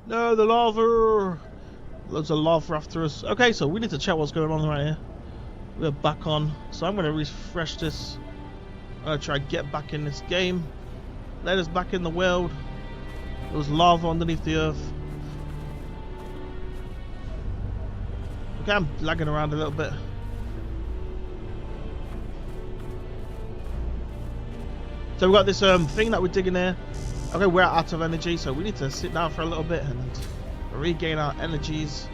No, the lava! Loads of lava after us. Okay, so we need to check what's going on right here. We're back on. So I'm going to refresh this. I'm going to try to get back in this game. Let us back in the world. There was lava underneath the earth. Okay, I'm lagging around a little bit. So we've got this thing that we're digging here. Okay, we're out of energy, so we need to sit down for a little bit and regain our energies.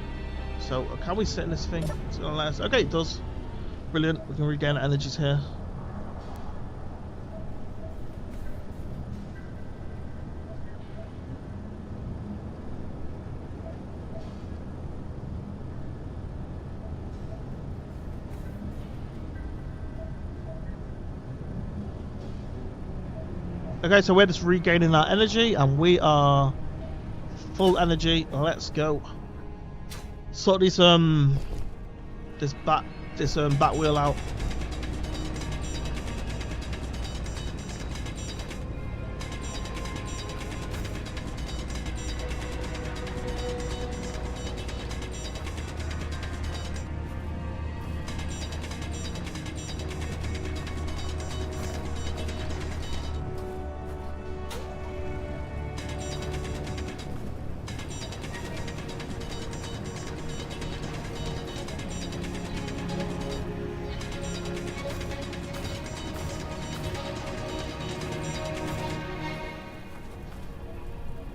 So can we sit in this thing? It's gonna let us. Okay, it does. Brilliant. We can regain our energies here. Okay, so we're just regaining our energy, and we are full energy. Let's go. Sort this bat wheel out.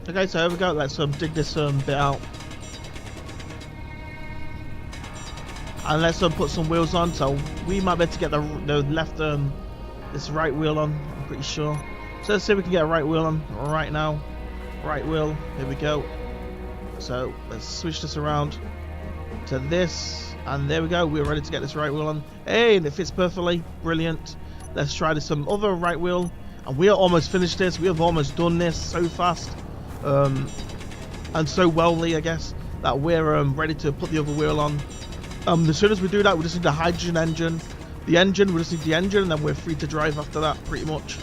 Okay, so here we go. Let's dig this bit out, and let's put some wheels on. So we might be able to get the left this right wheel on. I'm pretty sure. So let's see if we can get a right wheel on right now. Right wheel. Here we go. So let's switch this around to this, and there we go. We're ready to get this right wheel on. Hey, and it fits perfectly. Brilliant. Let's try this some other right wheel, and we are almost finished this. We have almost done this so fast. And so wellly, I guess, that we're ready to put the other wheel on. As soon as we do that, we just need the hydrogen engine. The engine, we just need the engine, and then we're free to drive after that, pretty much.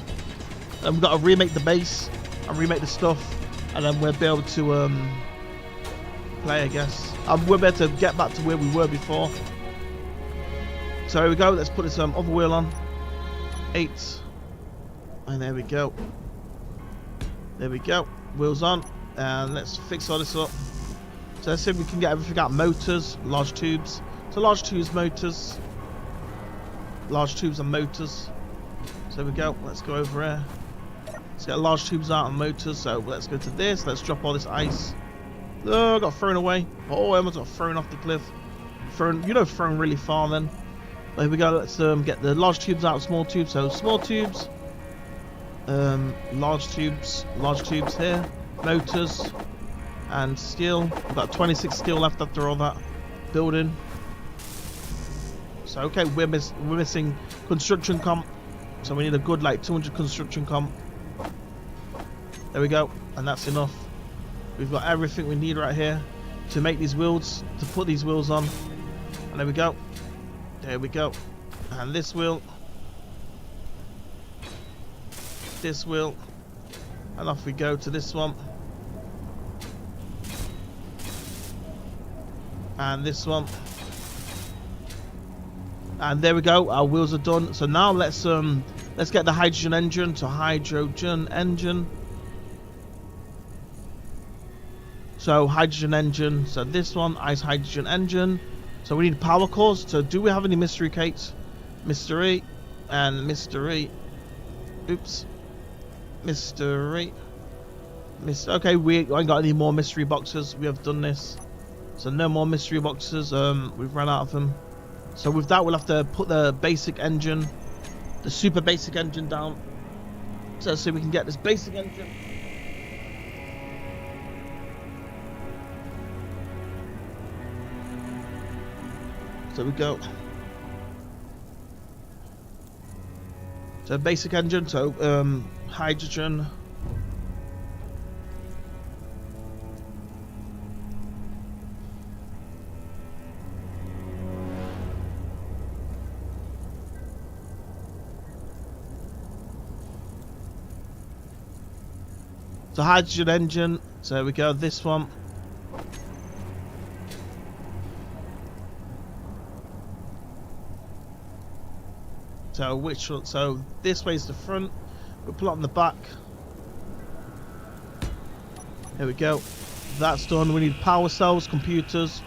And we've got to remake the base and remake the stuff, and then we'll be able to play, I guess. And we'll be able to get back to where we were before. So here we go. Let's put this other wheel on. 8, and there we go. There we go. Wheels on, and let's fix all this up. So let's see if we can get everything out. Motors, large tubes. So large tubes, motors. Large tubes and motors. So there we go. Let's go over here. Let's get large tubes out and motors. So let's go to this. Let's drop all this ice. Oh, I got thrown away. Oh, I almost got thrown off the cliff. Thrown really far then. There we go. Let's get the large tubes out of small tubes. So small tubes. Large tubes here, motors, and steel. We've got 26 steel left after all that building. So okay, we're missing construction comp, so we need a good like 200 construction comp. There we go, and that's enough. We've got everything we need right here to make these wheels, to put these wheels on. And there we go. There we go. And this wheel. This wheel, and off we go to this one, and this one, and there we go. Our wheels are done. So now let's get the hydrogen engine to hydrogen engine. So hydrogen engine. So this one, ice hydrogen engine. So we need power cores. So do we have any mystery cakes? Mystery and mystery. Oops. Mystery. Okay, we ain't got any more mystery boxes. We have done this. So no more mystery boxes. We've run out of them. So with that, we'll have to put the basic engine, the super basic engine down. So let's see if we can get this basic engine. So we go. So basic engine, so hydrogen. So hydrogen engine, so we go this one. So this way is the front. We'll pull up on the back. Here we go. That's done. We need power cells, computers.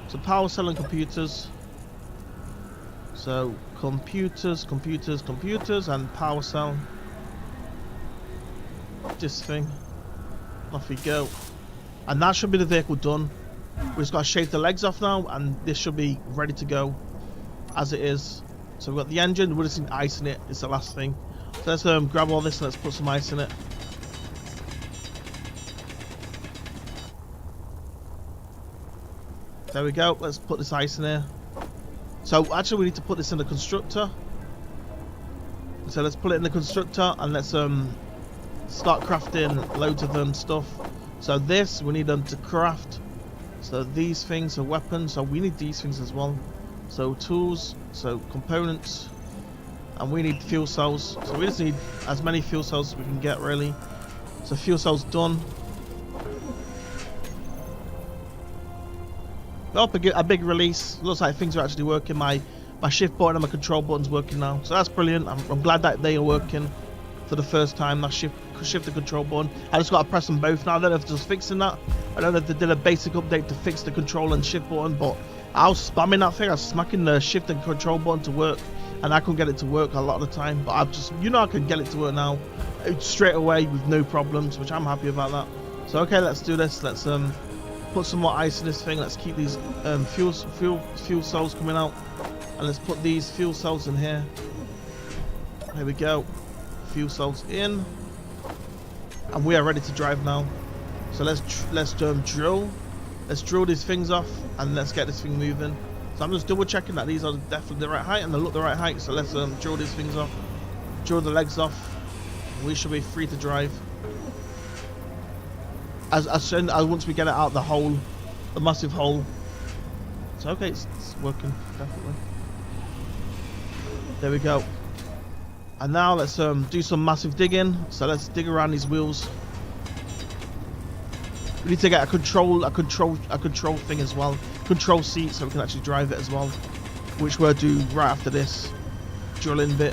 So power cell and computers. So computers, and power cell. This thing. Off we go. And that should be the vehicle done. We just got to shave the legs off now, and this should be ready to go as it is. So we've got the engine. We're just need ice in it. It's the last thing. So let's grab all this and let's put some ice in it. There we go. Let's put this ice in here. So actually we need to put this in the constructor. So let's put it in the constructor and let's start crafting loads of stuff. So this we need them to craft. So these things are weapons. So we need these things as well. So tools, so components, and we need fuel cells. So we just need as many fuel cells as we can get really. So fuel cells done. Oh, a big release. Looks like things are actually working. My shift button and my control button's working now. So that's brilliant. I'm glad that they are working for the first time. That shift and control button. I just got to press them both now. I don't know if it's just fixing that. I don't know if they did a basic update to fix the control and shift button, but I was spamming that thing. I was smacking the shift and control button to work, and I couldn't get it to work a lot of the time. But I've just, I can get it to work now straight away with no problems, which I'm happy about that. So okay, let's do this. Let's put some more ice in this thing. Let's keep these fuel cells coming out, and let's put these fuel cells in here. There we go. Fuel cells in, and we are ready to drive now. So let's drill. Let's drill these things off and let's get this thing moving. So I'm just double checking that these are definitely the right height and they look the right height. So let's drill these things off, drill the legs off. We should be free to drive. As soon as once we get it out the hole, the massive hole. So okay, it's working definitely. There we go. And now let's do some massive digging. So let's dig around these wheels. We need to get a control thing as well, control seat, so we can actually drive it as well, which we'll do right after this drilling bit.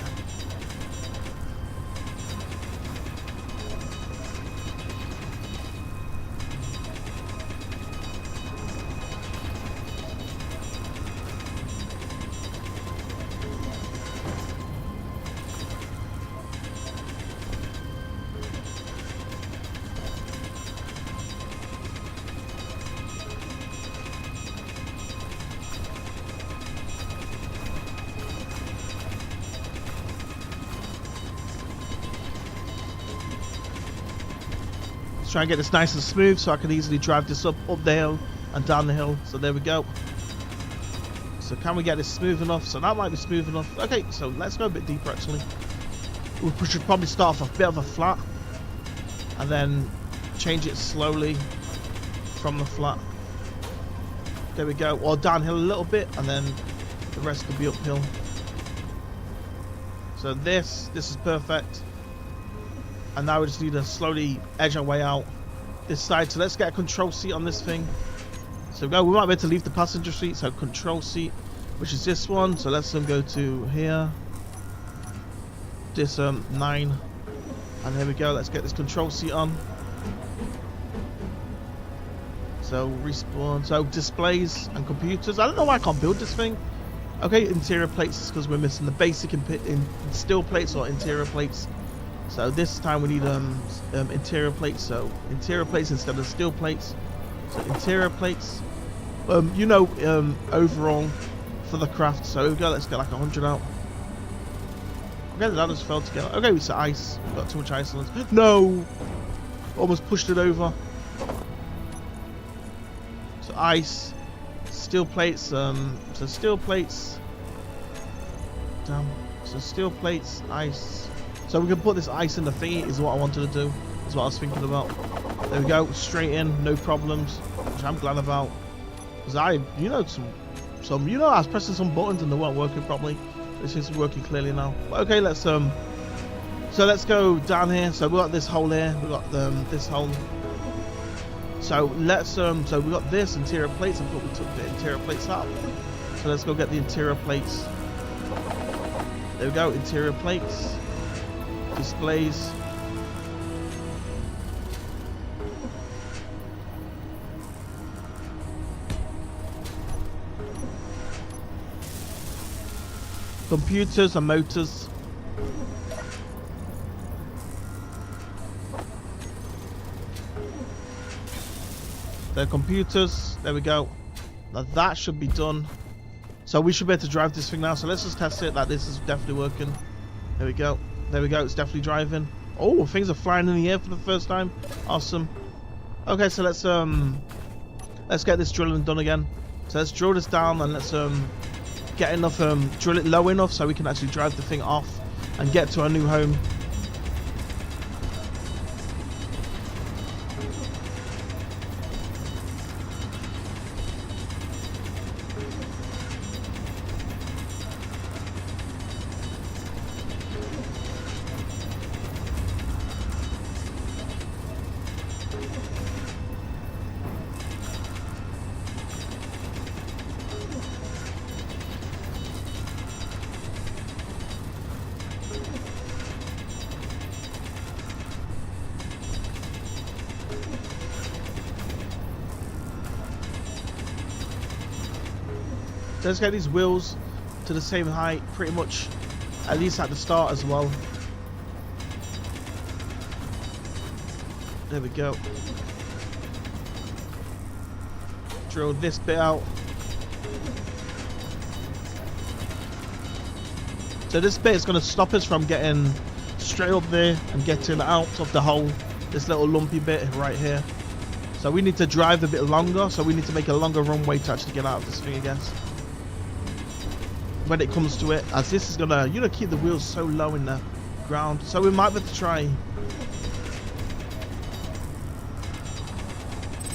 Try and get this nice and smooth so I can easily drive this up the hill and down the hill. So there we go. So can we get this smooth enough? So that might be smooth enough. Okay, so let's go a bit deeper actually. We should probably start off a bit of a flat and then change it slowly from the flat. There we go. Or downhill a little bit and then the rest could be uphill. So this is perfect. And now we just need to slowly edge our way out this side. So let's get a control seat on this thing. So we might be able to leave the passenger seat. So control seat, which is this one. So let's go to here. This 9. And here we go. Let's get this control seat on. So respawn. So displays and computers. I don't know why I can't build this thing. Okay, interior plates is because we're missing the basic in steel plates or interior plates. So this time we need interior plates. So interior plates instead of steel plates. So interior plates. Overall for the craft. So here we go. Let's get like 100 out. Okay, that just fell together. Okay, we said ice. We've got too much ice on us. No! Almost pushed it over. So ice. Steel plates. So steel plates. Damn. So steel plates. Ice. So we can put this ice in the thingy is what I wanted to do. Is what I was thinking about. There we go. Straight in. No problems. Which I'm glad about. Because I was pressing some buttons and they weren't working properly. This is working clearly now. But okay, let's let's go down here. So we got this hole here. We got this hole. So let's so we got this interior plates. I thought we took the interior plates out. So let's go get the interior plates. There we go, interior plates, displays. Computers and motors. The computers, there we go. Now that should be done. So we should be able to drive this thing now. So let's just test it that this is definitely working. There we go. There we go. It's definitely driving. Oh, things are flying in the air for the first time. Awesome. Okay, so let's get this drilling done again. So let's drill this down and let's get enough drill it low enough so we can actually drive the thing off and get to our new home. So let's get these wheels to the same height, pretty much, at least at the start as well. There we go. Drill this bit out. So this bit is going to stop us from getting straight up there and getting out of the hole. This little lumpy bit right here. So we need to drive a bit longer. So we need to make a longer runway to actually get out of this thing, I guess. When it comes to it, as this is gonna, you know, keep the wheels so low in the ground. So we might have to try.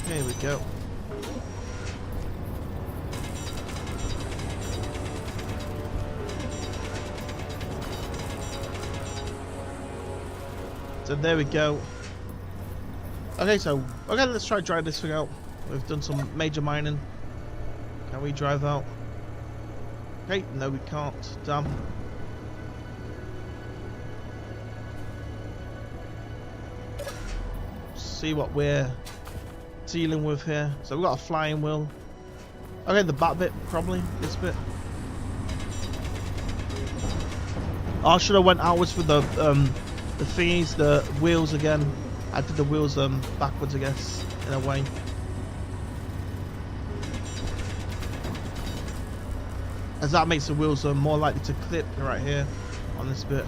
Here we go. So there we go. Okay, let's try drive this thing out. We've done some major mining. Can we drive out? Okay, no we can't. Damn. See what we're dealing with here. So we've got a flying wheel. Okay, the back bit, probably, this bit. I should have went outwards for the thingies, the wheels again. I did the wheels backwards, I guess, in a way. As that makes the wheels more likely to clip right here on this bit.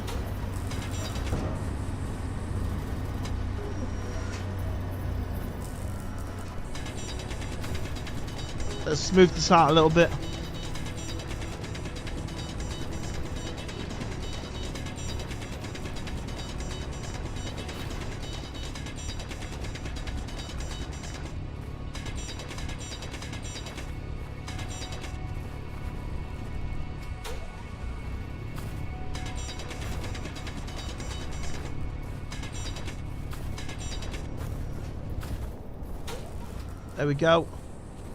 Let's smooth this out a little bit. There we go.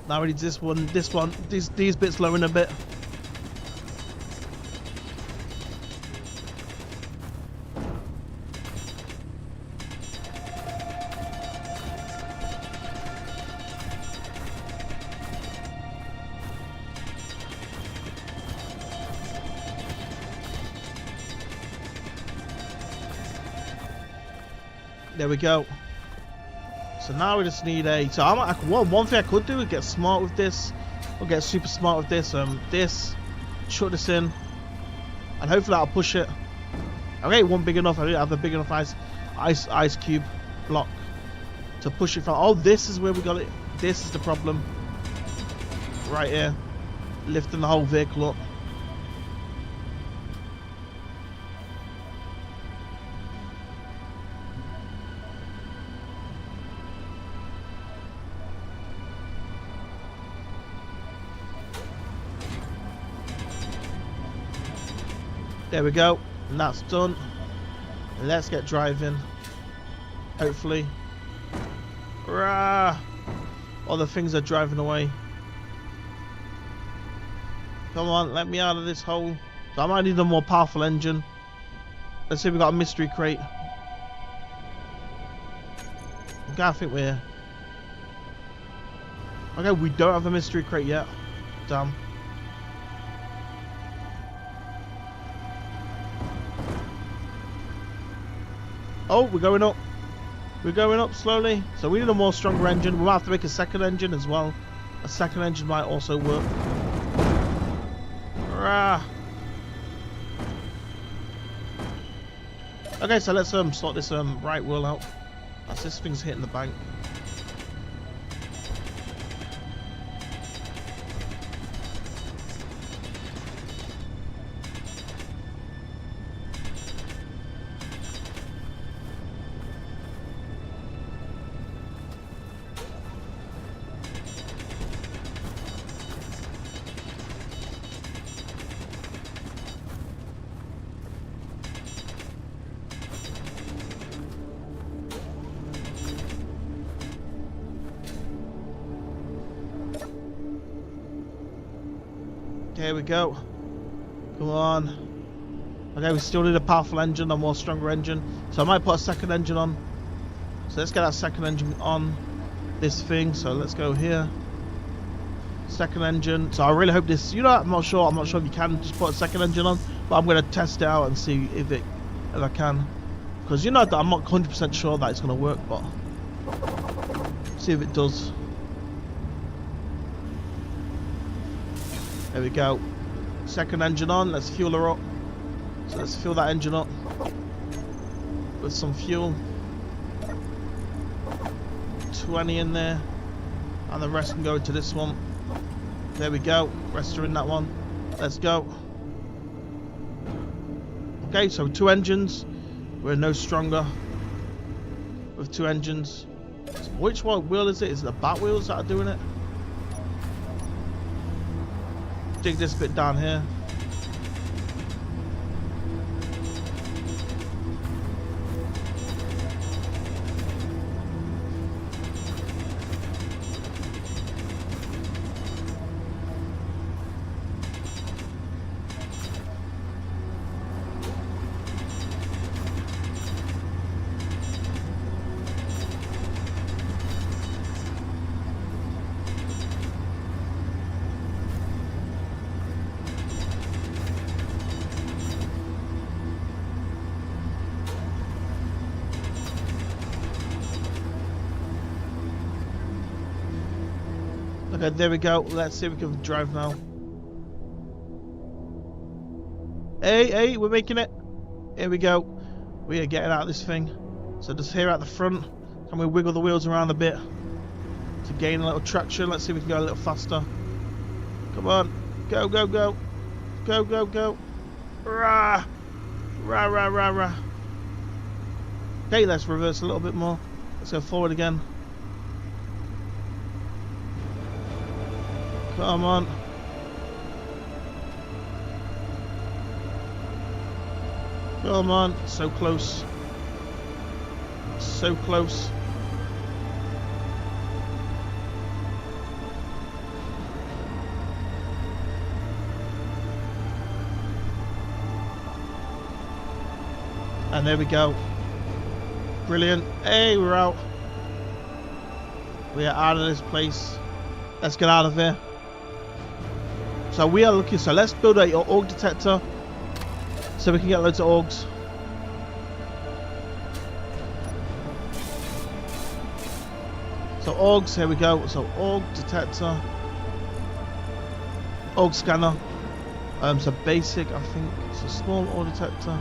Now we need this one, these bits lowering a bit. There we go. So now we just need a. So one thing I could do is get smart with this, or get super smart with this. Shut this in, and hopefully that'll push it. Okay, one big enough. I didn't have a big enough ice cube block to push it from. Oh, this is where we got it. This is the problem. Right here, lifting the whole vehicle up. There we go, and that's done. Let's get driving. Hopefully. Rah! All the things are driving away. Come on, let me out of this hole. So I might need a more powerful engine. Let's see if we got a mystery crate. Okay, I think we're... Okay, we don't have a mystery crate yet. Damn. Oh, we're going up. We're going up slowly. So we need a more stronger engine. We might have to make a second engine as well. A second engine might also work. Rah. Okay, so let's sort this right wheel out. As this thing's hitting the bank. Here we go. Come on. Okay, we still need a powerful engine, a more stronger engine. So I might put a second engine on. So let's get that second engine on this thing. So let's go here. Second engine. So I really hope this, you know, I'm not sure if you can just put a second engine on, but I'm going to test it out and see if I can. Because you know that I'm not 100% sure that it's going to work, but see if it does. There we go. Second engine on. Let's fuel her up. So let's fill that engine up with some fuel. 20 in there. And the rest can go into this one. There we go. Rest are in that one. Let's go. Okay, so 2 engines. We're no stronger with 2 engines. So which one wheel is it? Is it the back wheels that are doing it? Dig this bit down here. Okay, there we go. Let's see if we can drive now. Hey, we're making it. Here we go. We are getting out of this thing. So just here at the front, can we wiggle the wheels around a bit to gain a little traction? Let's see if we can go a little faster. Come on. Go, go, go. Go, go, go. Rah! Rah, rah, rah, rah. Okay, let's reverse a little bit more. Let's go forward again. Come on. Come on. So close. So close. And there we go. Brilliant. Hey, we're out. We are out of this place. Let's get out of here. So we are looking, so let's build a AUG detector so we can get loads of AUGs. So AUGs, here we go. So AUG detector, AUG scanner. So basic, I think it's a small AUG detector.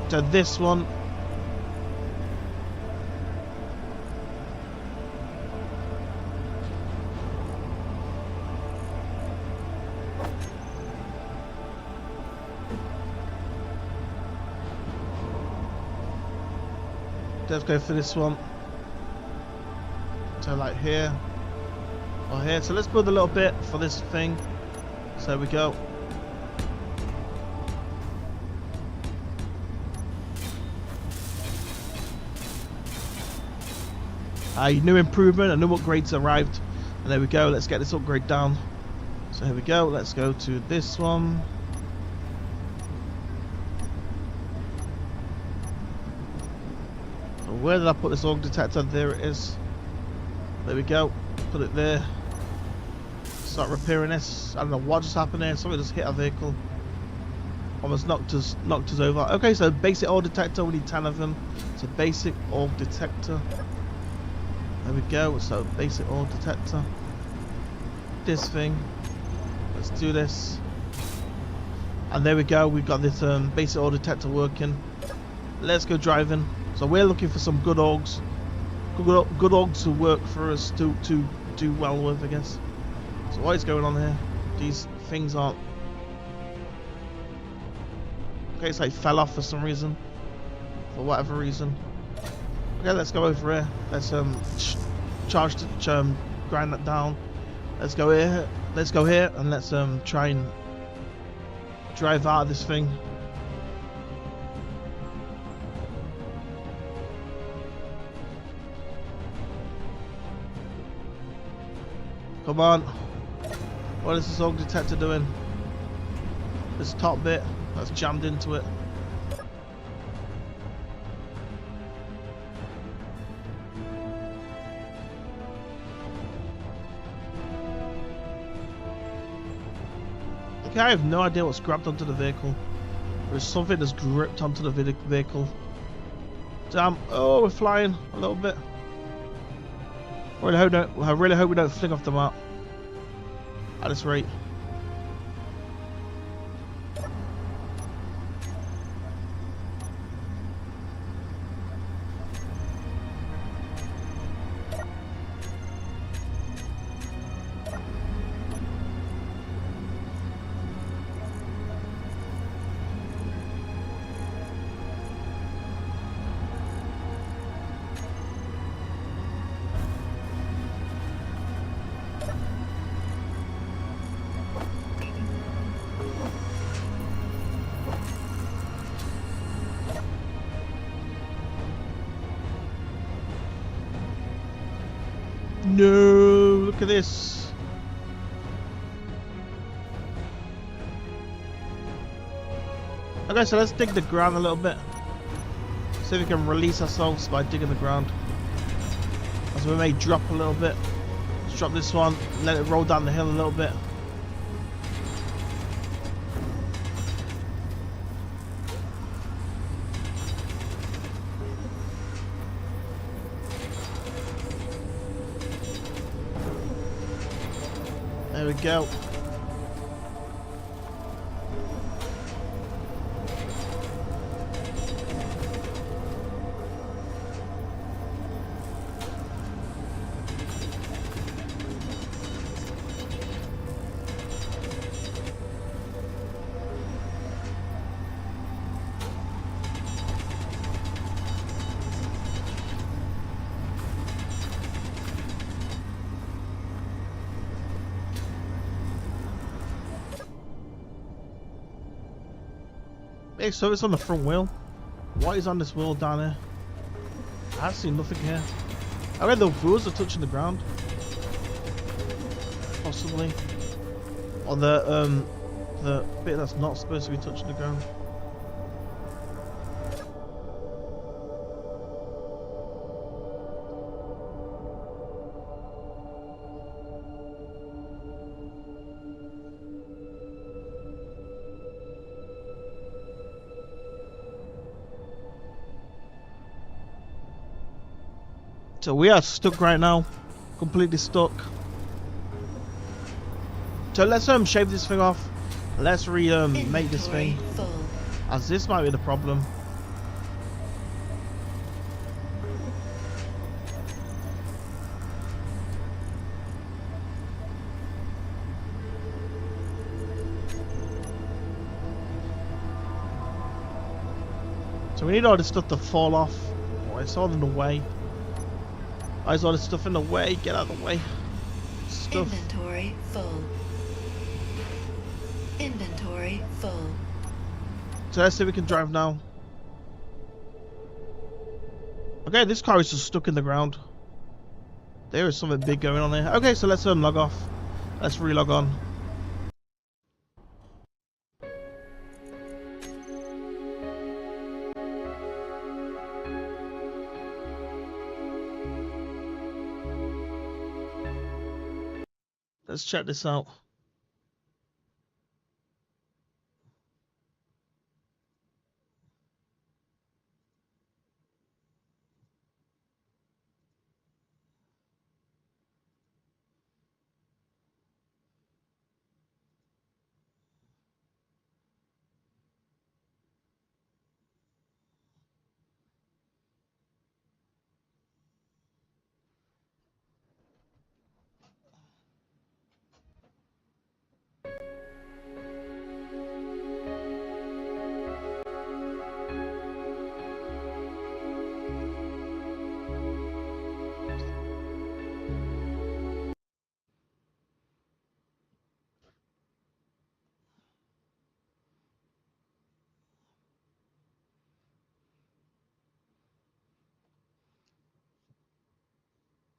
So this one, let's go for this one. So like here or here. So let's build a little bit for this thing. So we go. New improvement, a new upgrade's arrived. And there we go, let's get this upgrade down. So here we go, let's go to this one. So where did I put this AUG detector? There it is. There we go, put it there. Start repairing this. I don't know what just happened there, something just hit our vehicle. Almost knocked us over. Okay, so basic AUG detector, we need 10 of them. So basic AUG detector. There we go, so basic AUG detector. This thing. Let's do this. And there we go, we've got this basic AUG detector working. Let's go driving. So we're looking for some good AUGs. Good AUGs to work for us to do well with, I guess. So what is going on here? These things aren't... Okay, it's like fell off for some reason. For whatever reason. Okay, let's go over here. Let's grind that down. Let's go here. Let's go here and let's try and drive out of this thing. Come on. What is this AUG detector doing? This top bit that's jammed into it. Okay, I have no idea what's grabbed onto the vehicle. There's something that's gripped onto the vehicle. Damn. Oh, we're flying a little bit. I really hope we don't fling off the map at this rate. No, look at this. Okay, so let's dig the ground a little bit. See if we can release ourselves by digging the ground. As we may drop a little bit. Let's drop this one, let it roll down the hill a little bit. There we go. Hey, so it's on the front wheel. What is on this wheel down here? I see nothing here. I read the wheels are touching the ground. Possibly. Or the bit that's not supposed to be touching the ground. So we are stuck right now, completely stuck. So let's shave this thing off. Let's make this thing, as this might be the problem. So we need all this stuff to fall off. Oh, it's all in the way. There's all this stuff in the way. Get out of the way. Stuff. Inventory full. Inventory full. So let's see if we can drive now. Okay, this car is just stuck in the ground. There is something big going on there. Okay, so let's log off. Let's re-log on. Let's check this out.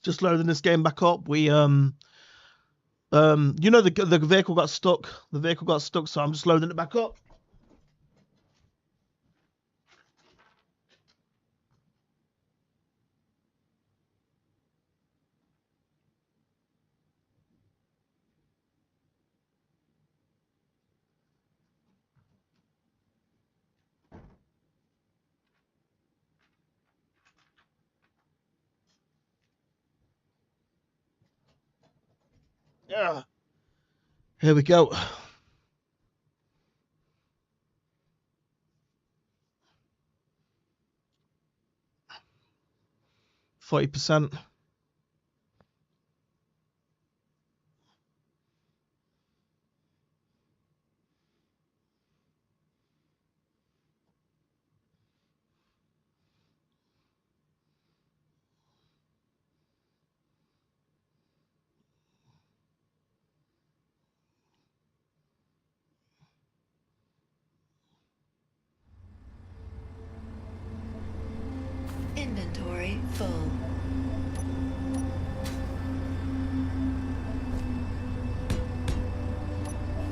Just loading this game back up. We you know, the vehicle got stuck. The vehicle got stuck, so I'm just loading it back up. Yeah. Here we go. 40%. Inventory full.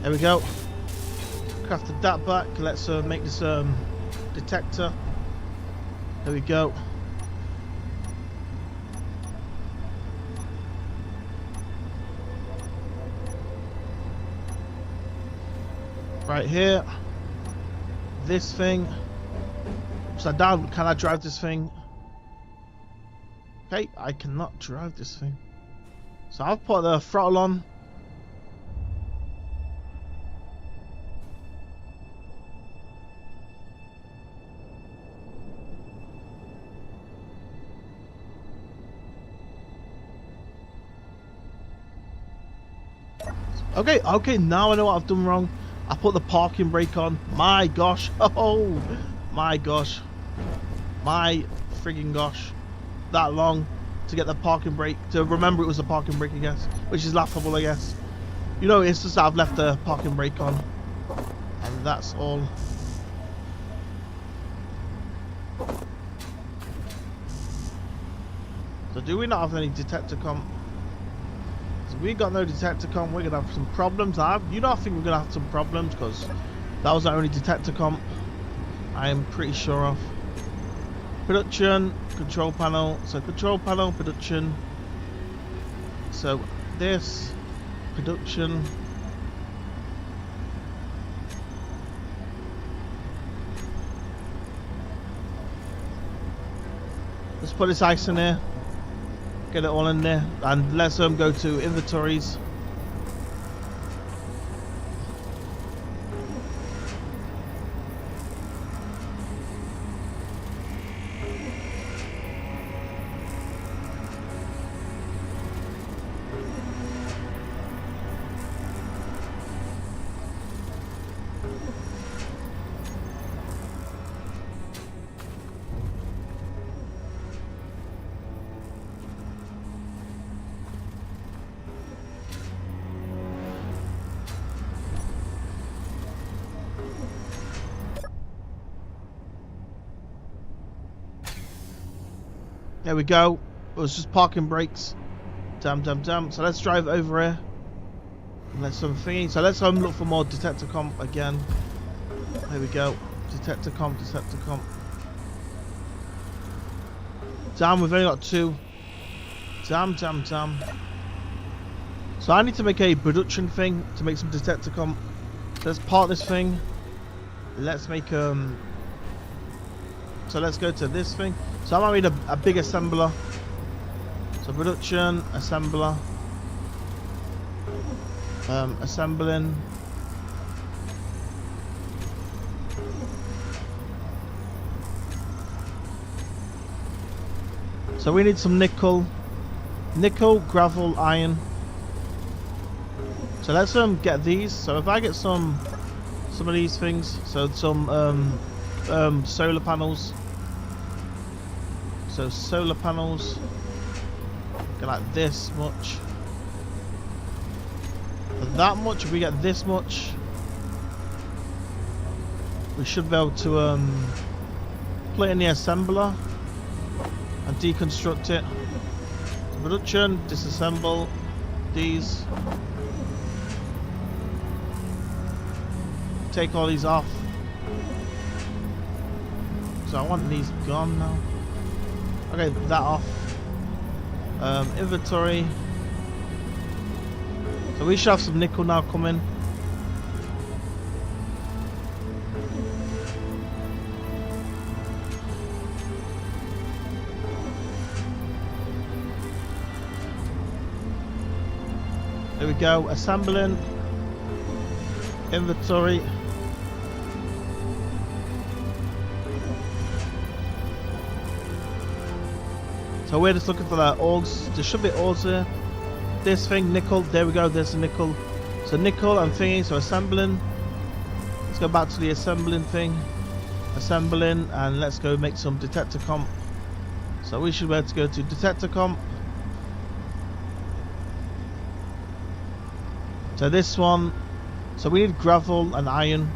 There we go. Crafted that back. Let's make this detector. There we go. Right here. This thing. Upside down. Can I drive this thing? Okay, I cannot drive this thing. So I'll put the throttle on. Okay, now I know what I've done wrong. I put the parking brake on. My gosh. Oh, my gosh. My friggin' gosh. That long to get the parking brake, to remember it was a parking brake, I guess. Which is laughable, I guess. You know, it's just that I've left the parking brake on. And that's all. So do we not have any Detecticom? So we got no Detecticom, we're gonna have some problems. You know, I think we're gonna have some problems because that was our only Detecticom. I am pretty sure of. Production, control panel. So control panel, production. So this, production. Let's put this ice in here. Get it all in there. And let's go to inventories. There we go. It was just parking brakes. Damn. So let's drive over here. And let's some thingy. So let's look for more detector comp again. There we go. Detector comp. Damn, we've only got 2. Damn. So I need to make a production thing to make some detector comp. So let's part this thing. Let's make so let's go to this thing. So I might need a big assembler. So production, assembler, assembling. So we need some nickel, gravel, iron. So let's get these. So if I get some of these things, so some solar panels. So solar panels, get like this much. For that much, if we get this much, we should be able to put it in the assembler and deconstruct it. Production, disassemble these. Take all these off. So I want these gone now. Okay, that off. Inventory. So we should have some nickel now coming. There we go. Assembling. Inventory. So we're just looking for the augs. There should be augs there. This thing, nickel. There we go. There's a nickel. So nickel and thingy. So assembling. Let's go back to the assembling thing. Assembling, and let's go make some detector comp. So we should be able to go to detector comp. So this one. So we need gravel and iron.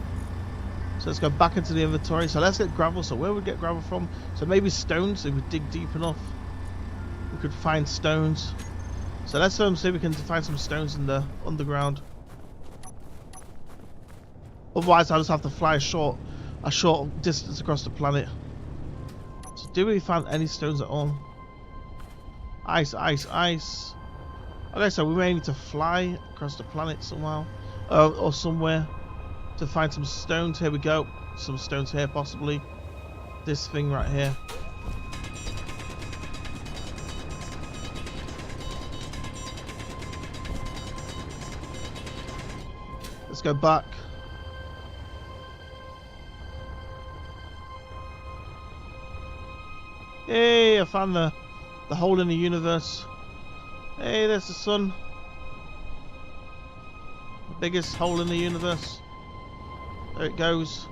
So let's go back into the inventory. So let's get gravel. So where would we get gravel from? So maybe stones if we dig deep enough. We could find stones. So let's see if we can find some stones in the underground. Otherwise I'll just have to fly a short distance across the planet. So do we find any stones at all? Ice. Okay, so we may need to fly across the planet somehow. Or somewhere to find some stones. Here we go. Some stones here possibly. This thing right here. Let's go back. Hey, I found the hole in the universe. Hey, there's the sun. The biggest hole in the universe. There it goes.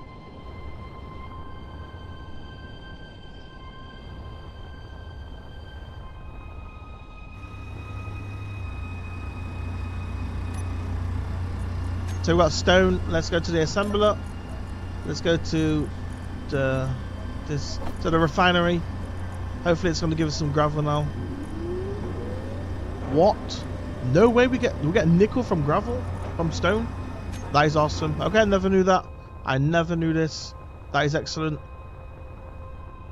So we've got stone. Let's go to the assembler. Let's go to the refinery. Hopefully it's going to give us some gravel now. What? No way we get nickel from gravel? From stone? That is awesome. Okay, I never knew that. I never knew this. That is excellent.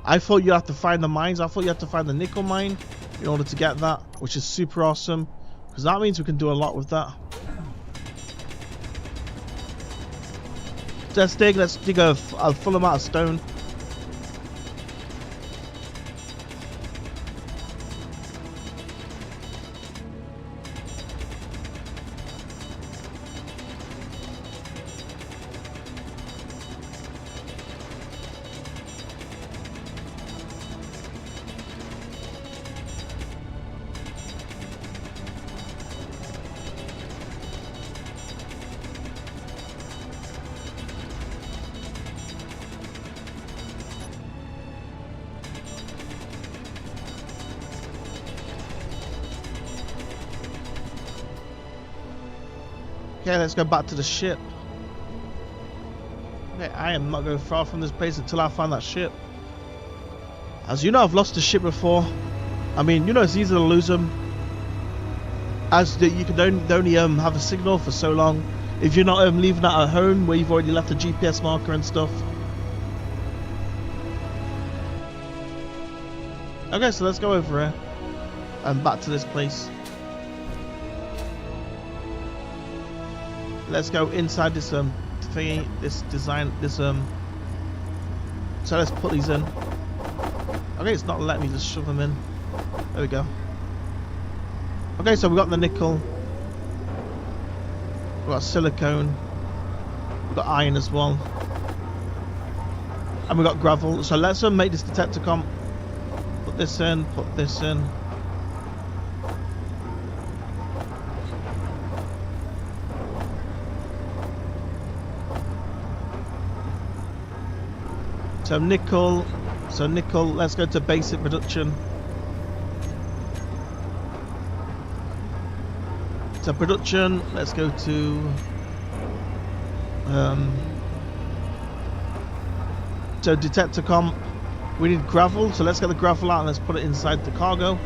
I thought you had to find the mines. I thought you had to find the nickel mine in order to get that, which is super awesome. Because that means we can do a lot with that. Let's dig a full amount of stone. Okay, let's go back to the ship. Okay, I am not going far from this place until I find that ship. As you know, I've lost a ship before. I mean, you know, it's easy to lose them. as that you can only have a signal for so long if you're not leaving that at home where you've already left a GPS marker and stuff. Okay, so let's go over here and back to this place. Let's go inside this thingy, this design, this so let's put these in. Okay, it's not letting me just shove them in. There we go. Okay, so we got the nickel, we got silicone, we got iron as well, and we got gravel. So let's make this detector comp. Put this in, put this in. So nickel, let's go to basic production. So production, let's go to so detector comp. We need gravel, so let's get the gravel out and let's put it inside the cargo.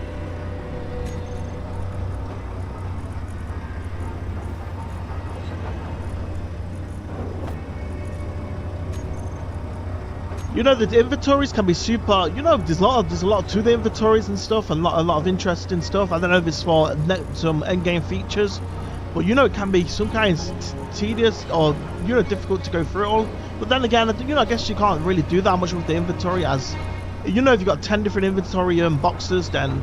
You know, the inventories can be super, you know, there's a lot to the inventories and stuff, and a lot of interesting stuff. I don't know if it's for some end game features, but you know, it can be some kind of tedious or, you know, difficult to go through it all. But then again, you know, I guess you can't really do that much with the inventory, as you know, if you've got 10 different inventory boxes, then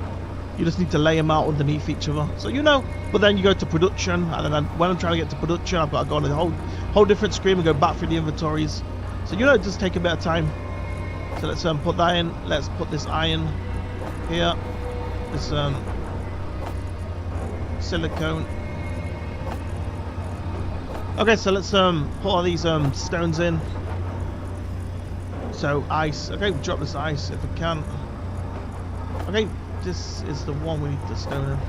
you just need to lay them out underneath each other. So, you know, but then you go to production, and then when I'm trying to get to production, I've got to go on a whole different screen and go back through the inventories. So, you know, it does take a bit of time. So let's put that in. Let's put this iron here. This silicone. Okay, so let's put all these stones in. So ice. Okay, drop this ice if we can. Okay, this is the one we need the stone in.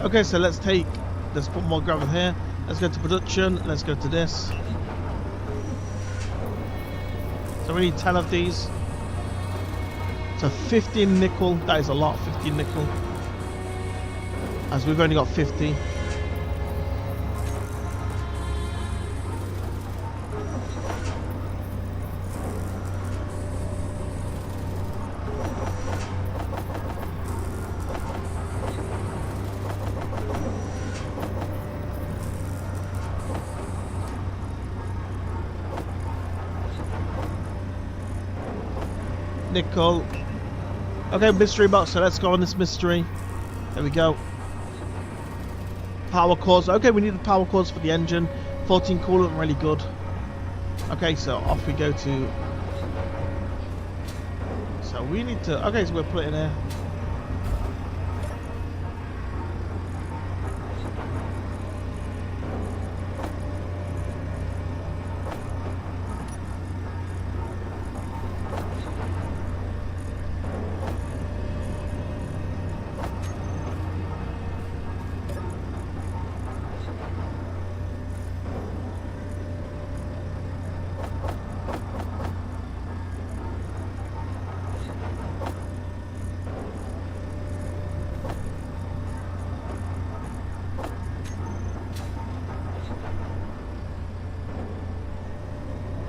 Okay, so let's put more gravel here. Let's go to production. Let's go to this. So we need 10 of these. So 15 nickel. That is a lot, 15 nickel. As we've only got 50. Nickel. Okay, mystery box, so let's go on this mystery. There we go. Power cores. Okay, we need the power cores for the engine. 14 coolant, really good. Okay, so off we go to. So we need to. Okay, so we'll put it in here.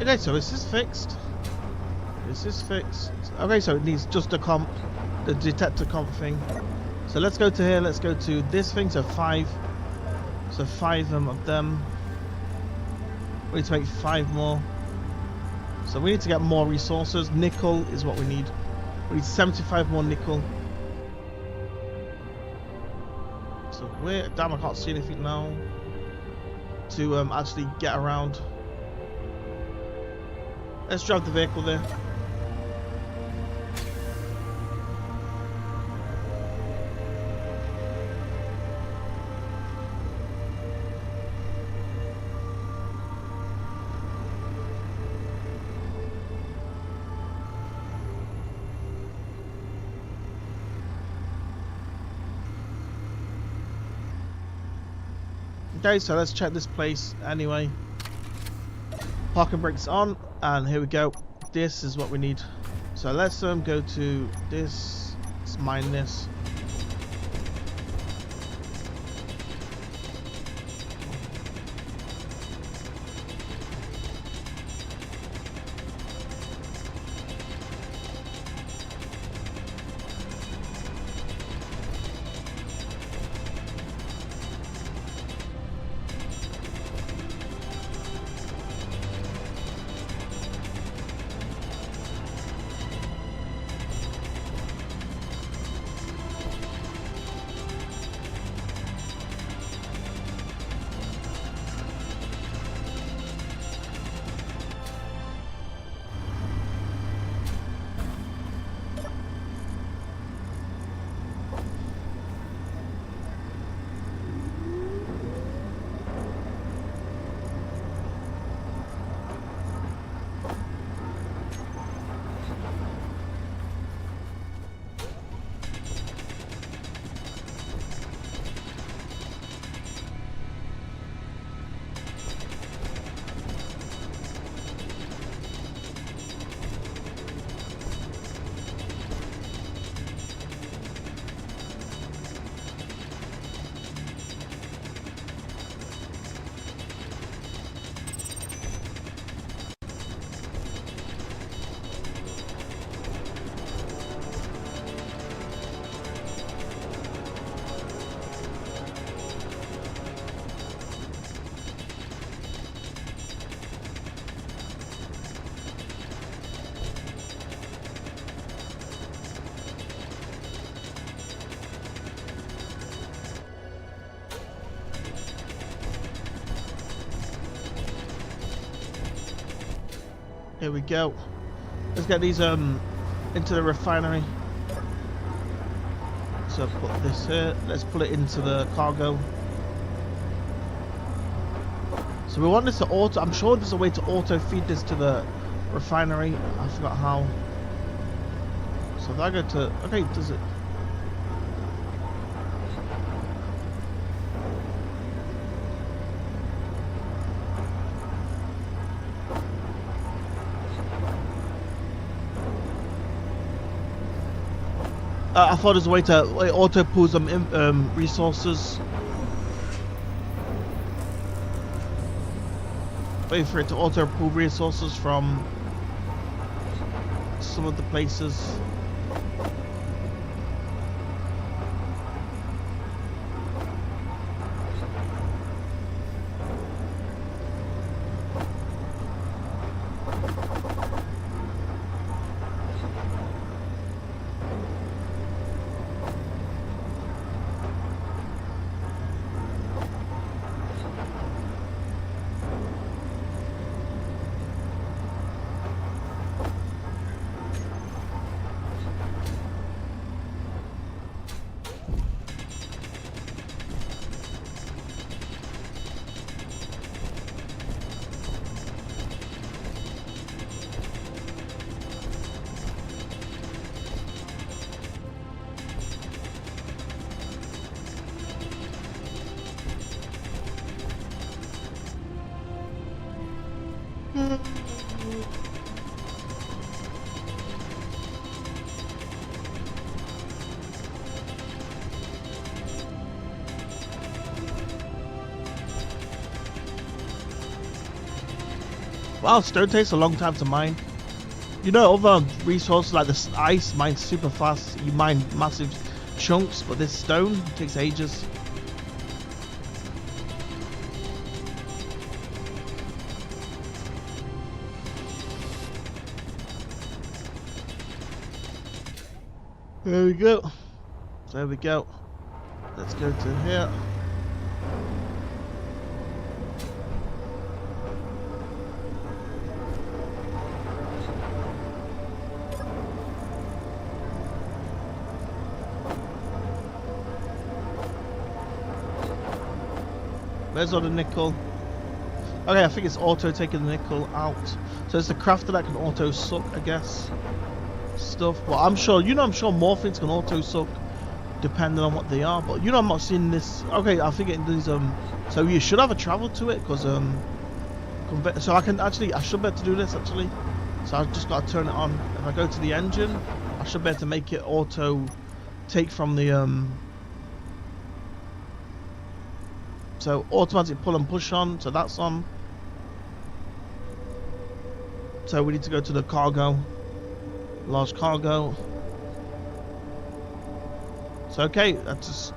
Okay, so is this fixed? Is this fixed? Okay, so it needs just a comp, the detector comp thing. So let's go to here, let's go to this thing, so 5. So 5 of them. We need to make 5 more. So we need to get more resources. Nickel is what we need. We need 75 more nickel. So where, damn, I can't see anything now to actually get around. Let's drive the vehicle there. Okay, so let's check this place anyway. Parking brakes on, and here we go. This is what we need. So let's go to this. Let's mine this. Here we go. Let's get these into the refinery. So put this here. Let's put it into the cargo. So we want this to auto. I'm sure there's a way to auto feed this to the refinery. I forgot how. So if I go to, okay, does it? I thought there's a way to auto pull some resources. Wait for it to auto pull resources from some of the places. Wow, stone takes a long time to mine. You know, other resources like the ice mines super fast. You mine massive chunks, but this stone takes ages. There we go. There we go. Let's go to here. There's all the nickel. Okay, I think it's auto taking the nickel out. So it's the crafter that can auto suck, I guess. Stuff. But I'm sure, I'm sure more things can auto suck depending on what they are. But I'm not seeing this. Okay, I think it does. So you should have a travel to it because so I can actually, I should be able to do this actually. So I've just got to turn it on. If I go to the engine, I should be able to make it auto take from the So automatic pull and push on, so that's on. So we need to go to the cargo, large cargo. So okay, that's just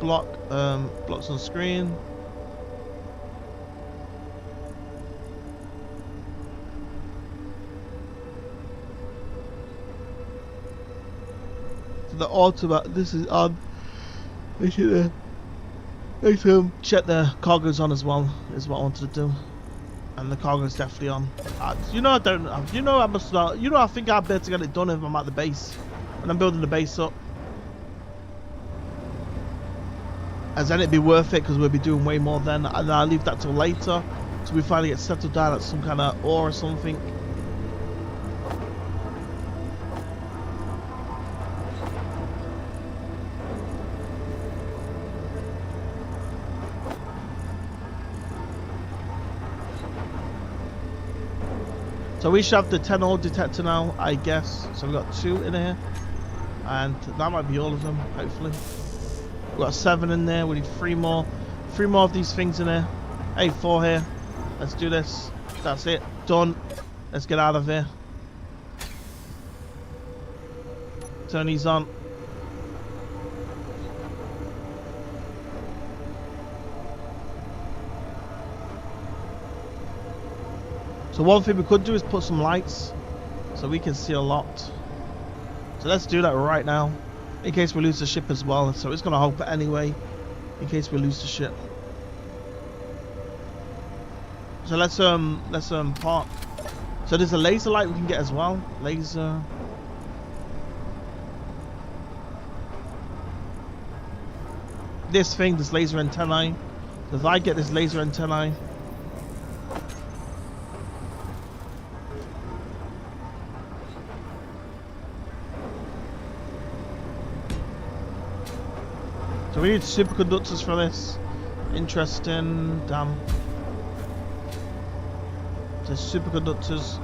blocks on screen. So the automatic, this is on. They should check the cargo's on as well, is what I wanted to do. And the cargo's definitely on. I must not, I think I'll be able to get it done if I'm at the base. When I'm building the base up. As then it'd be worth it because we'll be doing way more then. And I'll leave that till later. So we finally get settled down at some kind of ore or something. So we should have the 10 ore detector now, I guess. So we've got 2 in here. And that might be all of them, hopefully. We've got 7 in there, we need 3 more. 3 more of these things in here. Hey, 4 here. Let's do this. That's it. Done. Let's get out of here. Turn these on. So one thing we could do is put some lights so we can see a lot. So let's do that right now in case we lose the ship as well. So it's going to help anyway in case we lose the ship. So let's park. So there's a laser light we can get as well. Laser. This laser antennae. So if I get this laser antennae. So we need superconductors for this. Interesting. Damn. So superconductors.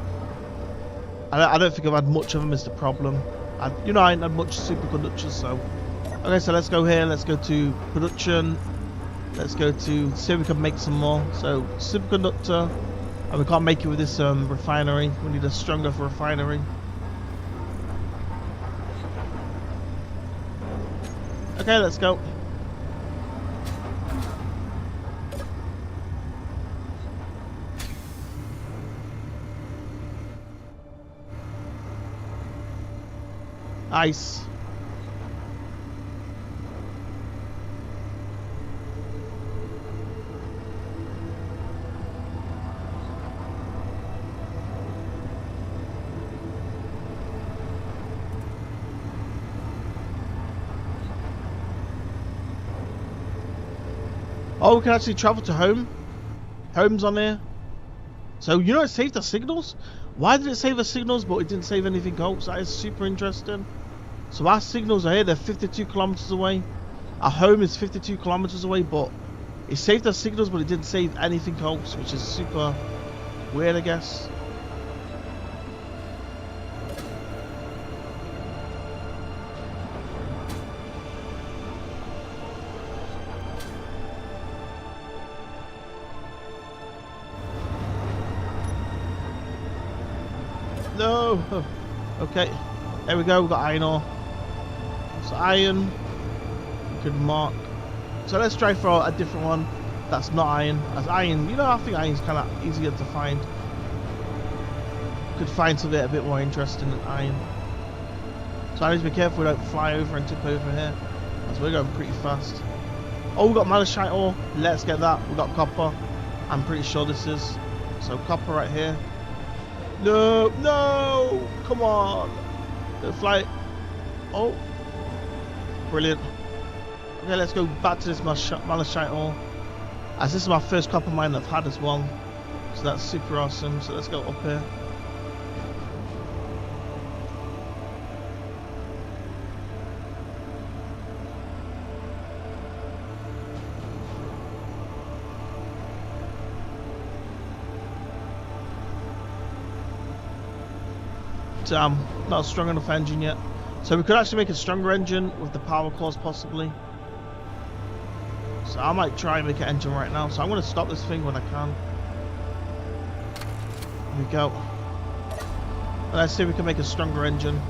I don't think I've had much of them is the problem. I ain't had much superconductors, so. Okay, so let's go here. Let's go to production. Let's go to see if we can make some more. So superconductor. And we can't make it with this refinery. We need a stronger refinery. Okay, let's go. Ice. Oh, we can actually travel to home. Home's on there. So, it saved the signals? Why did it save the signals, but it didn't save anything else? That is super interesting. So our signals are here. They're 52 kilometers away. Our home is 52 kilometers away, but it saved the signals, but it didn't save anything else, which is super weird, I guess. No. Okay. There we go. We've got iron ore. So iron. We could mark. So let's try for a different one. That's not iron. As iron, I think iron's kind of easier to find. Could find something a bit more interesting than iron. So I need to be careful we don't fly over and tip over here, as we're going pretty fast. Oh, we've got malachite ore. Let's get that. We've got copper. I'm pretty sure this is. So copper right here. No, no, come on. Don't fly. Oh, brilliant. Okay, let's go back to this malachite ore. As this is my first copper mine I've had as well. So that's super awesome. So let's go up here. Not a strong enough engine yet. So we could actually make a stronger engine with the power cores possibly. So I might try and make an engine right now. So I'm going to stop this thing when I can. Here we go. And let's see if we can make a stronger engine.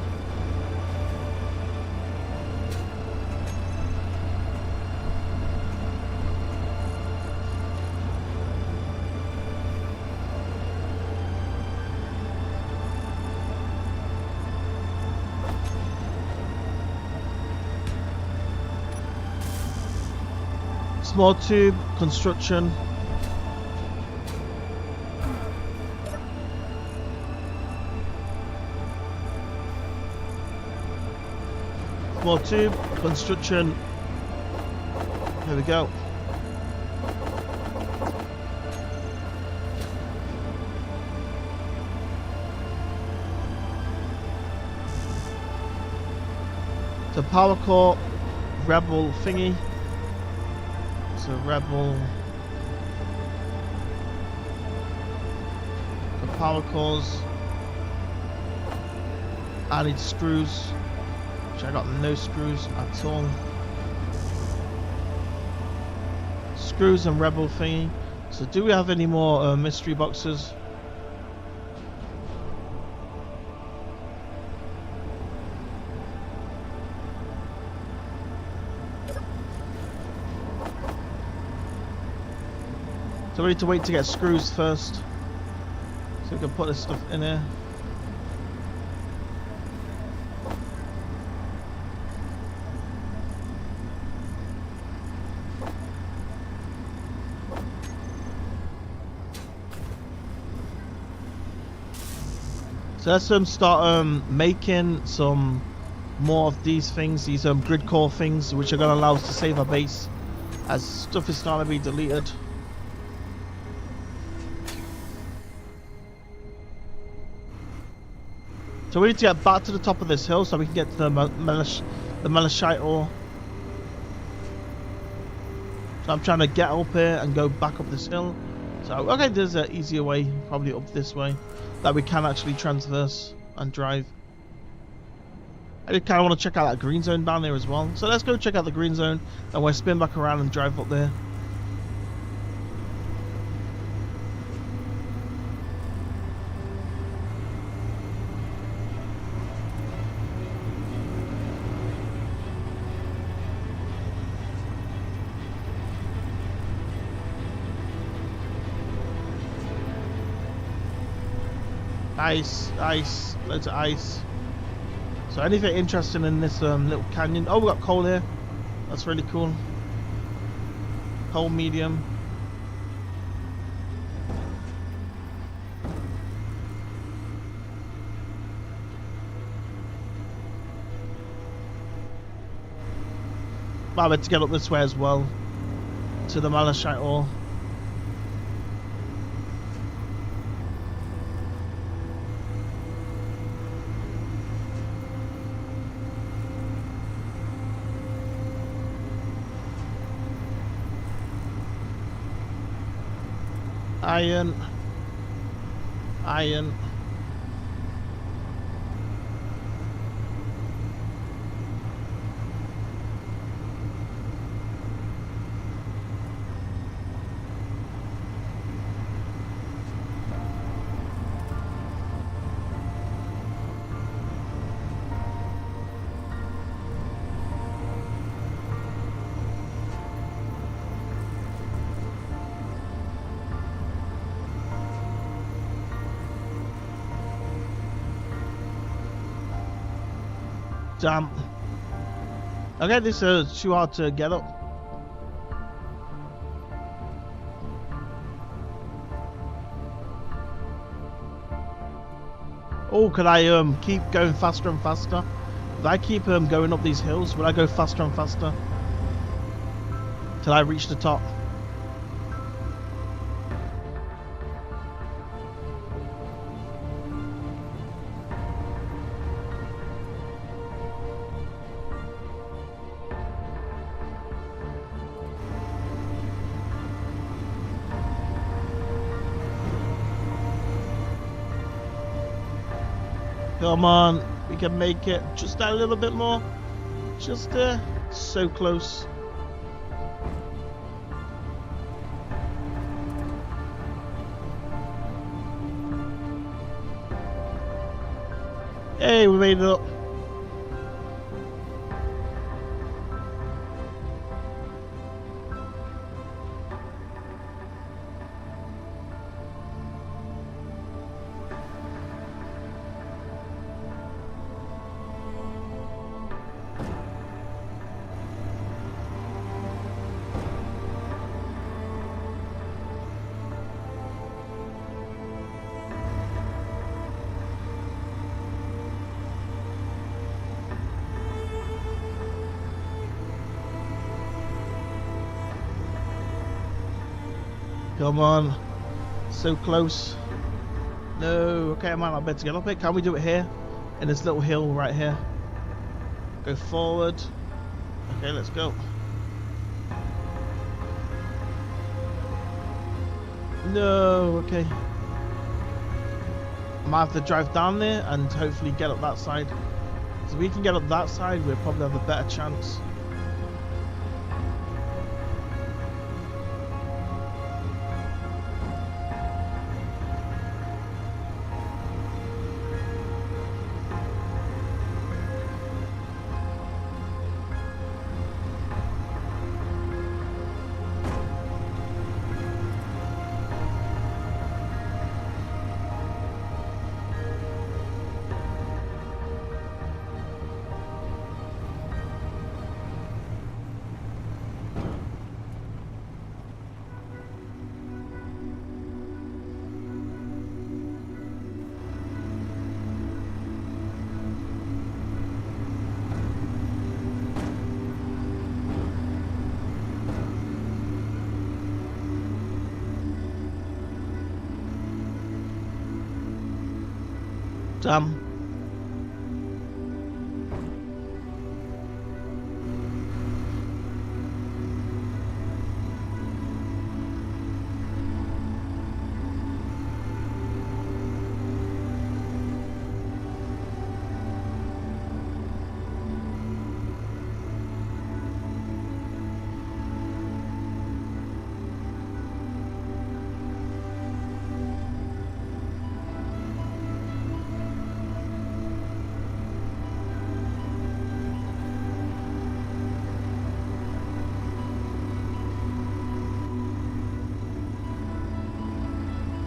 Small tube construction. Small tube construction. There we go. The power core rebel thingy. So rebel, the power cores. I need screws, which I got no screws at all. Screws and rebel thingy. So do we have any more mystery boxes? So we need to wait to get screws first, so we can put this stuff in here. So let's start making some more of these things, these grid core things, which are going to allow us to save our base as stuff is starting to be deleted. So we need to get back to the top of this hill so we can get to the Malachite ore. So I'm trying to get up here and go back up this hill. So okay, there's an easier way, probably up this way, that we can actually transverse and drive. I did kind of want to check out that green zone down there as well. So let's go check out the green zone and we'll spin back around and drive up there. Ice, ice, loads of ice. So anything interesting in this little canyon? Oh, we got coal here. That's really cool. Coal medium. Well, I meant to get up this way as well to the Malachite ore. Iron. Iron. Damn. Okay, this is too hard to get up. Oh, could I keep going faster and faster? If I keep going up these hills, will I go faster and faster till I reach the top? Come on, we can make it just a little bit more. Just so close. Hey, we made it up. Come on. So close. No. Okay, I might not be able to get up it. Can we do it here? In this little hill right here. Go forward. Okay, let's go. No. Okay. I might have to drive down there and hopefully get up that side. So if we can get up that side, we'll probably have a better chance. Damn.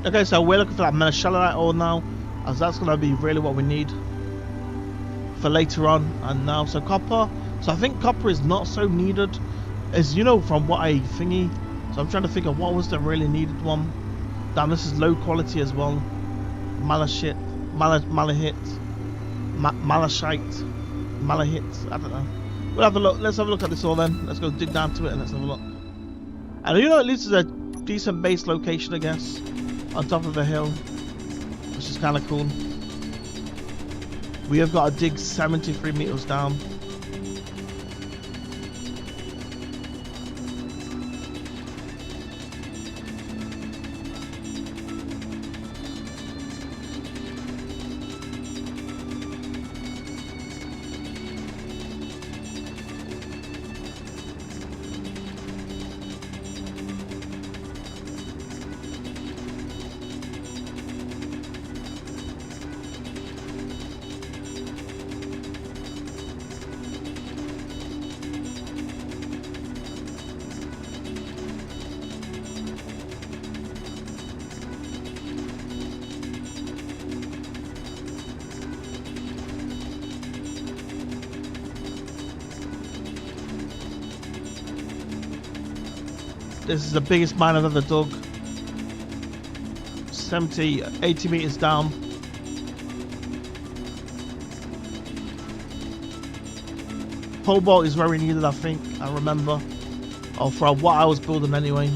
Okay, so we're looking for that Menachelite ore now, as that's going to be really what we need for later on. And now, so copper. So I think copper is not so needed, as you know, from what I thingy. So I'm trying to think of what was the really needed one. Damn, this is low quality as well. Malachite, malachite, I don't know. We'll have a look. Let's have a look at this all then. Let's go dig down to it and let's have a look. And you know, at least it's a decent base location, I guess. On top of a hill, which is kind of cool. We have got to dig 73 meters down. This is the biggest mine I've ever dug. 80 meters down. Cobalt is very needed, I think. I remember. Or for what I was building anyway.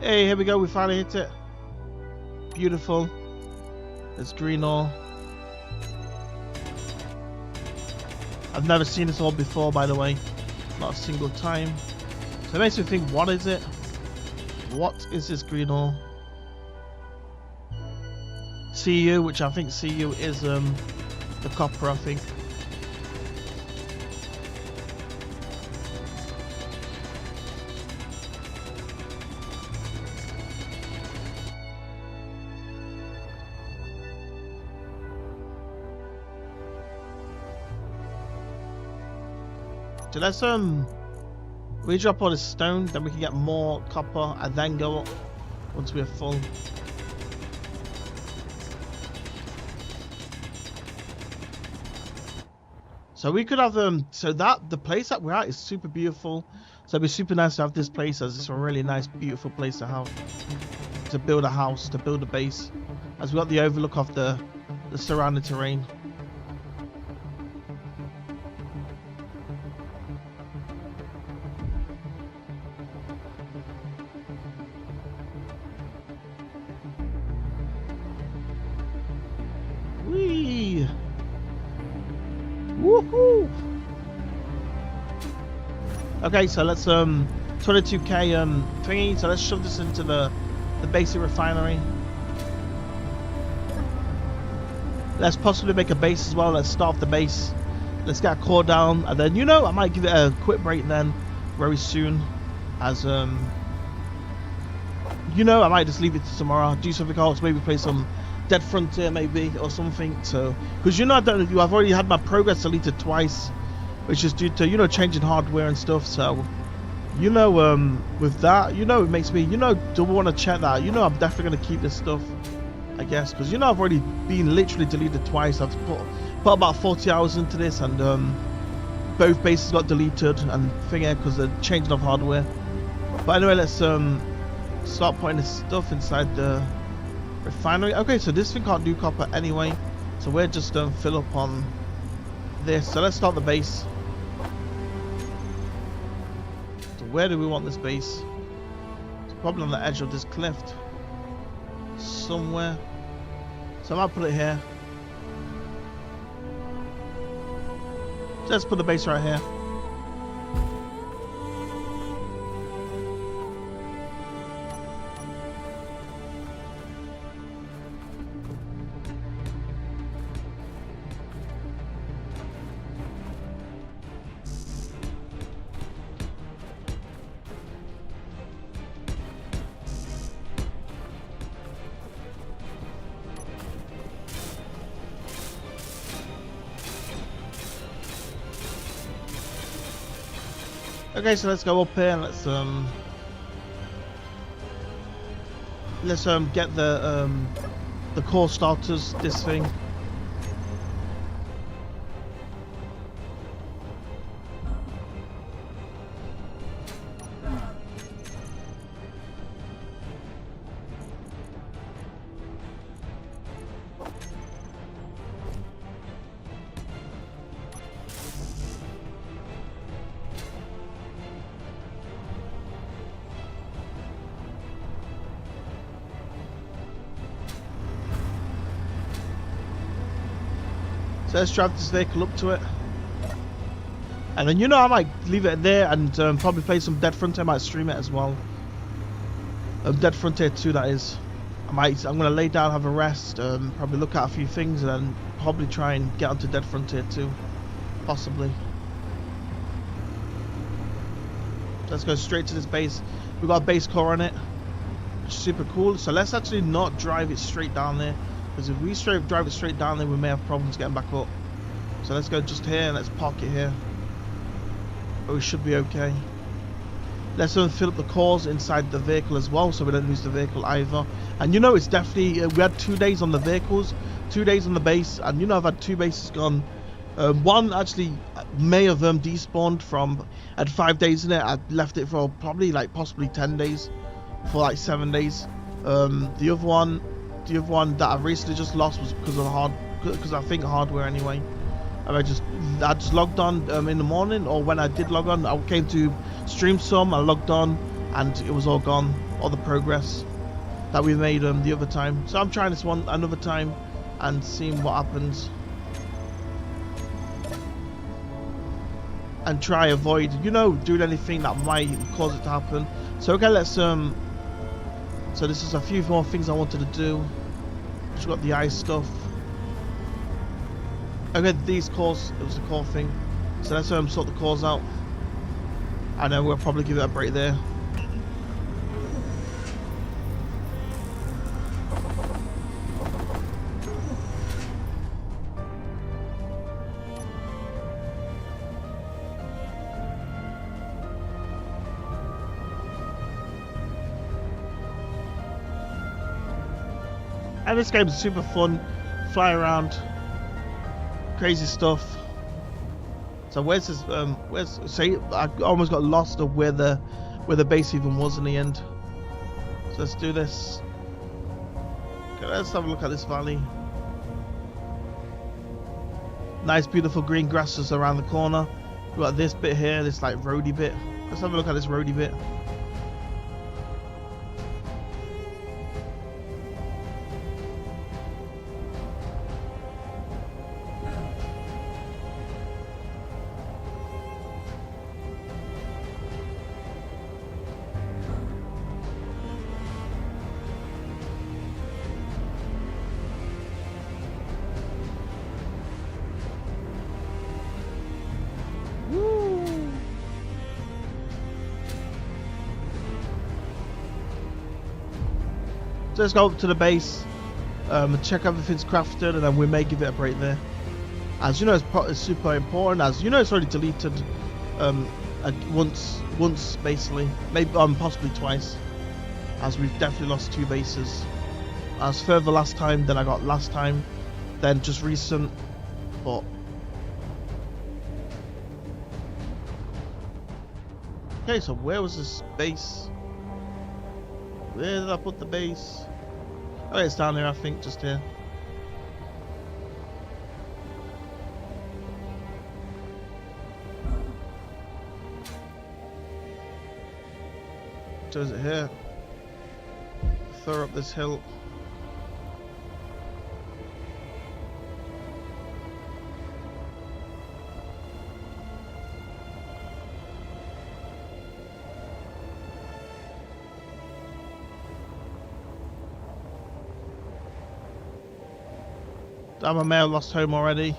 Hey, here we go, we finally hit it. Beautiful. It's green ore. I've never seen this ore before, by the way. Not a single time. So it makes me think, what is it? What is this green ore? CU, which I think CU is the copper, I think. So let's re-drop all this stone, then we can get more copper and then go up once we're full. So we could have so that the place that we're at is super beautiful. So it'd be super nice to have this place, as it's a really nice, beautiful place to have, to build a house, to build a base, as we got the overlook of the surrounding terrain. Whee! Woohoo! Okay, so let's 22k thingy. So let's shove this into the basic refinery. Let's possibly make a base as well. Let's start off the base. Let's get a core down, and then I might give it a quick break then, very soon, as I might just leave it to tomorrow. Do something else. Maybe play some Dead Frontier maybe or something. So because I don't know, I've already had my progress deleted twice which is due to, you know, changing hardware and stuff. So, you know, with that, you know, it makes me, you know, do want to check that. You know, I'm definitely going to keep this stuff, I guess, because, you know, I've already been literally deleted twice. I've put about 40 hours into this, and both bases got deleted and thingy because they're changing of hardware. But anyway, let's start putting this stuff inside the refinery. Okay, so this thing can't do copper anyway, so we're just fill up on this. So let's start the base. So where do we want this base? It's probably on the edge of this cliff somewhere, so I might put it here. So let's put the base right here. Okay, so let's go up here and let's get the core starters, this thing. So let's drive this vehicle up to it. And then, you know, I might leave it there and probably play some Dead Frontier. I might stream it as well. Dead Frontier 2, that is. I'm going to lay down, have a rest, probably look at a few things, and then probably try and get onto Dead Frontier 2. Possibly. So let's go straight to this base. We've got a base core on it. Super cool. So let's actually not drive it straight down there. Because if we drive it straight down there, we may have problems getting back up. So let's go just here and let's park it here. But we should be okay. Let's fill up the cores inside the vehicle as well, so we don't lose the vehicle either. And you know, it's definitely, we had 2 days on the vehicles, 2 days on the base, and you know, I've had 2 bases gone. One actually may have despawned from, at 5 days in it. I left it for probably like possibly 10 days, for like 7 days. The other one that I recently just lost was because I think hardware anyway. And I just logged on in the morning, or when I did log on, I came to stream some, I logged on, and it was all gone, all the progress that we made the other time. So I'm trying this one another time and seeing what happens, and try avoid, you know, doing anything that might cause it to happen. So okay, let's so this is a few more things I wanted to do. Just got the ice stuff. Okay, these cores, it was the core thing. So let's sort the cores out. And then we'll probably give it a break there. And this game is super fun, fly around, crazy stuff. So where's this? Say I almost got lost of where the base even was in the end. So let's do this. Okay, let's have a look at this valley. Nice, beautiful green grasses around the corner. We've got this bit here, this like roady bit. Let's have a look at this roady bit. So let's go up to the base, check everything's crafted, and then we may give it a break there. As you know, it's super important. As you know, it's already deleted once basically, maybe possibly twice. As we've definitely lost 2 bases. As further last time than I got last time, then just recent, but. Okay, so where was this base? Where did I put the base? Oh, it's down here, I think, just here. So is it here? Throw up this hill. Damn, I may have lost home already.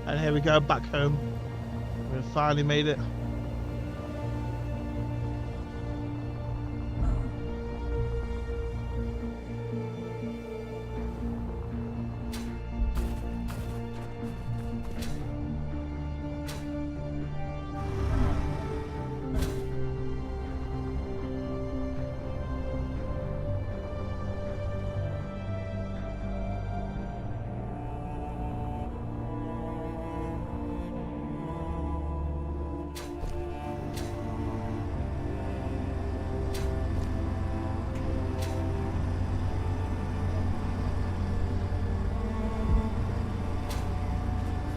And here we go, back home. We finally made it.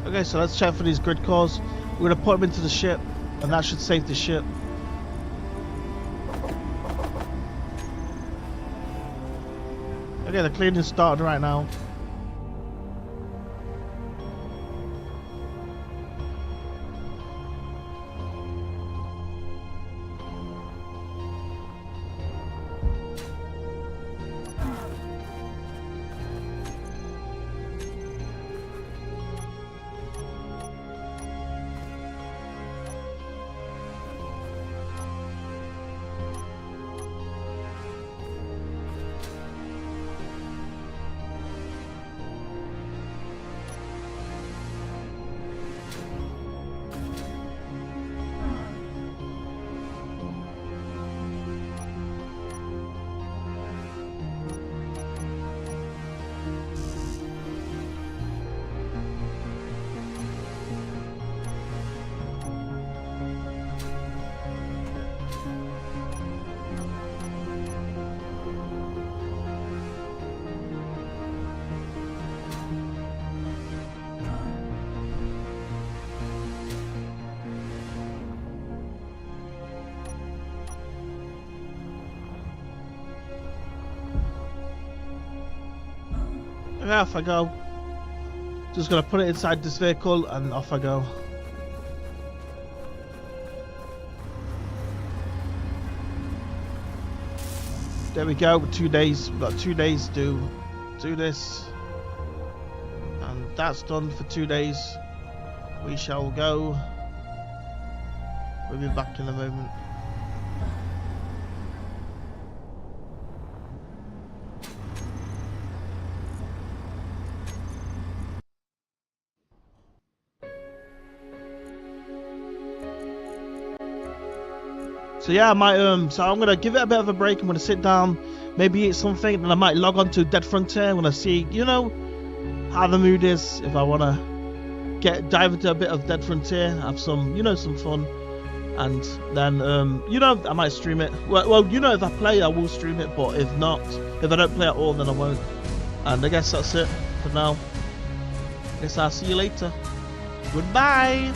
Okay, so let's check for these grid cores. We're gonna put them into the ship, and that should save the ship. Okay, the cleaning's started right now. And off I go. Just gonna put it inside this vehicle and off I go. There we go, 2 days. We've got 2 days to do this. And that's done for 2 days. We shall go. We'll be back in a moment. So yeah, I might so I'm gonna give it a bit of a break. I'm gonna sit down, maybe eat something, then I might log on to Dead Frontier. I'm gonna see, you know, how the mood is. If I wanna dive into a bit of Dead Frontier, have some, you know, some fun, and then you know, I might stream it. Well, you know, if I play, I will stream it. But if not, if I don't play at all, then I won't. And I guess that's it for now. I guess I'll see you later. Goodbye.